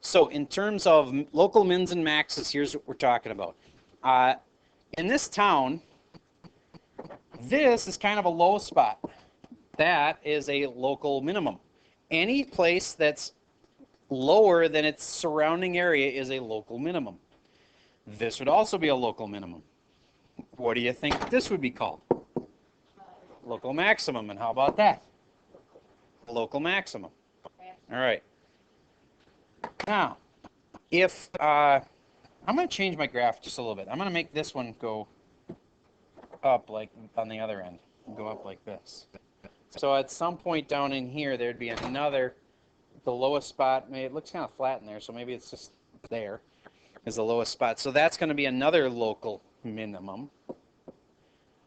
So in terms of local mins and maxes, here's what we're talking about. In this town, this is kind of a low spot. That is a local minimum. Any place that's lower than its surrounding area is a local minimum. This would also be a local minimum. What do you think this would be called? Local maximum. And how about that? Local maximum. All right. Now, if I'm going to change my graph just a little bit. I'm going to make this one go up like on the other end. Go up like this. So at some point down in here, there'd be another, the lowest spot. Maybe it looks kind of flat in there, so maybe it's just there is the lowest spot. So that's going to be another local minimum.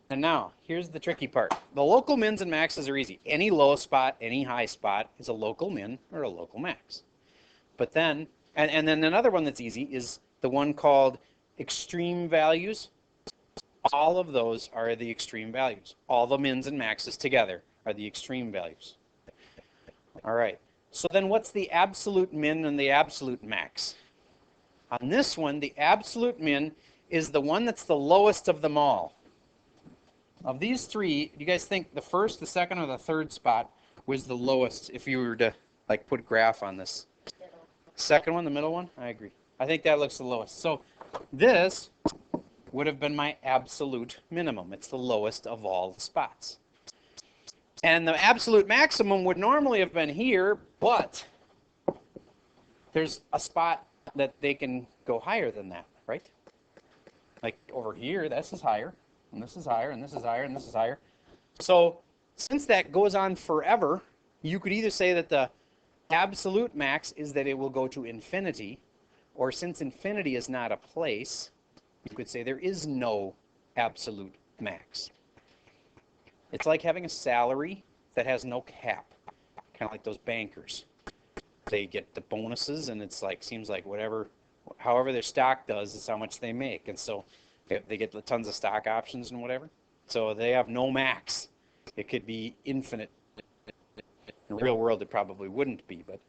And now, here's the tricky part. The local mins and maxes are easy. Any low spot, any high spot is a local min or a local max. But then, and then another one that's easy is the one called extreme values. All of those are the extreme values. All the mins and maxes together are the extreme values. All right. So then what's the absolute min and the absolute max? On this one, the absolute min is the one that's the lowest of them all. Of these three, do you guys think the first, the second, or the third spot was the lowest if you were to like put a graph on this? Second one, the middle one? I agree. I think that looks the lowest. So this would have been my absolute minimum. It's the lowest of all the spots. And the absolute maximum would normally have been here, but there's a spot that they can go higher than that, right? Like over here, this is higher, and this is higher, and this is higher, and this is higher. So since that goes on forever, you could either say that the absolute max is that it will go to infinity, or since infinity is not a place, you could say there is no absolute max. It's like having a salary that has no cap, kind of like those bankers. They get the bonuses, and it's like, seems like however their stock does is how much they make. And so they get tons of stock options and whatever. So they have no max. It could be infinite. In the real world, it probably wouldn't be, but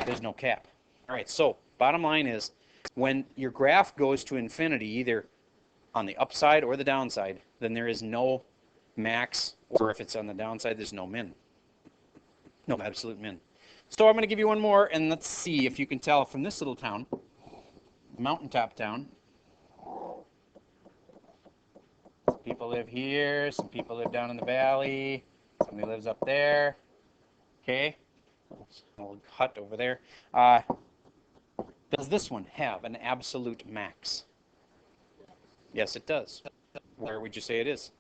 there's no cap. All right, so bottom line is, when your graph goes to infinity, either on the upside or the downside, then there is no max, or if it's on the downside, there's no min. No absolute min. So I'm going to give you one more, and let's see if you can tell from this little town, mountaintop town. Some people live here, some people live down in the valley, somebody lives up there. Okay, a little hut over there. Does this one have an absolute max? Yes, it does. Where would you say it is?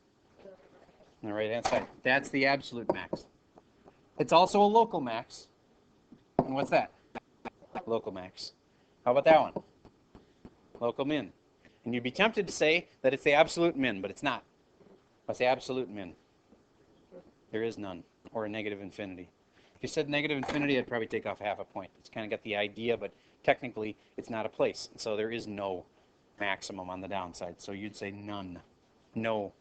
On the right-hand side. That's the absolute max. It's also a local max. And what's that? Local max. How about that one? Local min. And you'd be tempted to say that it's the absolute min, but it's not. What's the absolute min? There is none, or a negative infinity. If you said negative infinity, I'd probably take off half a point. It's kind of got the idea, but technically it's not a place. So there is no maximum on the downside. So you'd say none. No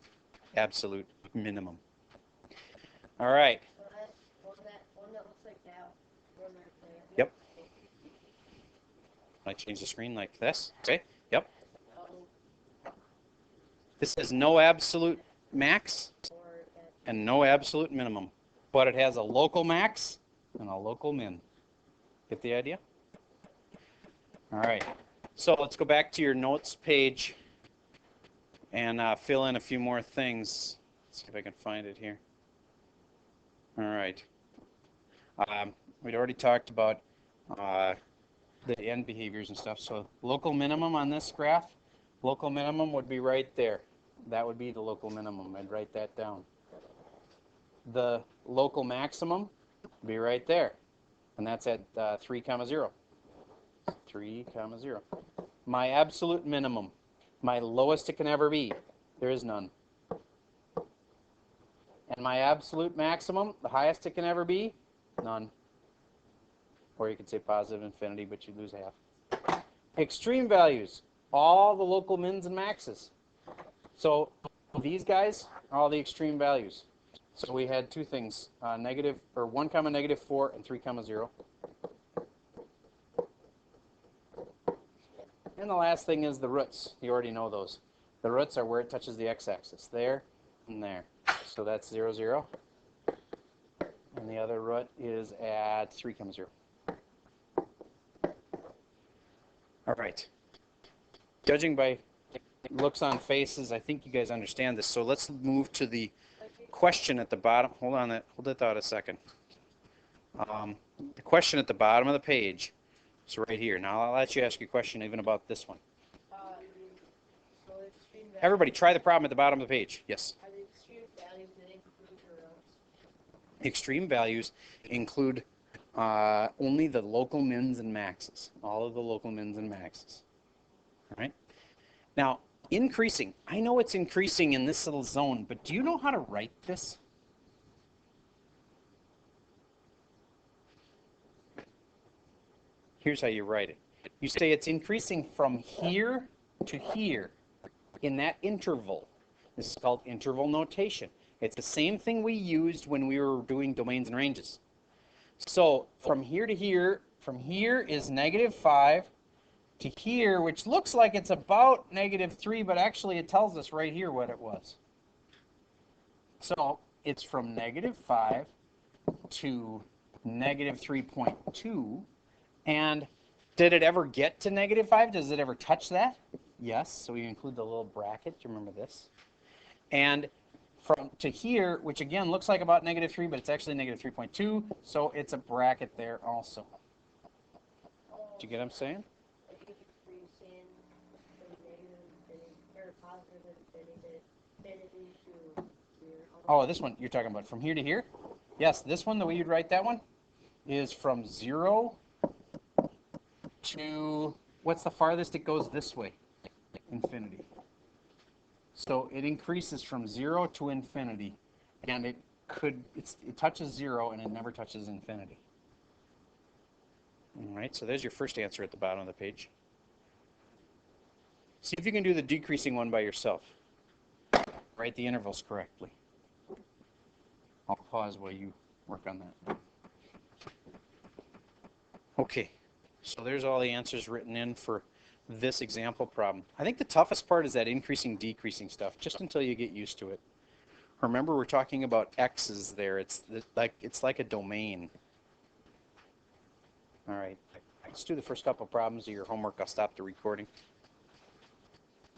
absolute minimum. All right. Yep. I change the screen like this. Okay. Yep. This is no absolute max and no absolute minimum, but it has a local max and a local min. Get the idea? All right. So let's go back to your notes page and fill in a few more things. Let's see if I can find it here. All right. We'd already talked about the end behaviors and stuff. So local minimum on this graph, local minimum would be right there. That would be the local minimum. I'd write that down. The local maximum would be right there. And that's at 3, 0. 3, 0. My absolute minimum, my lowest it can ever be, there is none. And my absolute maximum, the highest it can ever be, none. Or you could say positive infinity, but you'd lose half. Extreme values, all the local mins and maxes. So these guys are all the extreme values. So we had two things, 1, -4 and 3, 0. And the last thing is the roots. You already know those. The roots are where it touches the x-axis, there and there. So that's 0, 0. And the other root is at 3, 0. All right. Judging by looks on faces, I think you guys understand this. So let's move to the question at the bottom. Hold that thought a second. The question at the bottom of the page is right here. Now I'll let you ask you a question even about this one. Everybody, try the problem at the bottom of the page. Yes. Are the extreme values that include the roots? Extreme values include only the local mins and maxes. All of the local mins and maxes. All right. Now, increasing. I know it's increasing in this little zone, but do you know how to write this? Here's how you write it. You say it's increasing from here to here in that interval. This is called interval notation. It's the same thing we used when we were doing domains and ranges. So from here to here, from here is -5 to here, which looks like it's about -3, but actually it tells us right here what it was. So it's from -5 to -3.2. And did it ever get to -5? Does it ever touch that? Yes. So we include the little bracket. Do you remember this? And from to here, which again looks like about -3, but it's actually -3.2. So it's a bracket there also. Do you get what I'm saying? Oh, this one you're talking about from here to here? Yes, this one, the way you'd write that one, is from 0 to, what's the farthest it goes this way? Infinity. So it increases from 0 to infinity, and it touches 0 and it never touches infinity. All right, so there's your first answer at the bottom of the page. See if you can do the decreasing one by yourself. Write the intervals correctly. I'll pause while you work on that. Okay, so there's all the answers written in for this example problem. I think the toughest part is that increasing, decreasing stuff, just until you get used to it. Remember, we're talking about x's there. It's like a domain. All right, let's do the first couple problems of your homework. I'll stop the recording.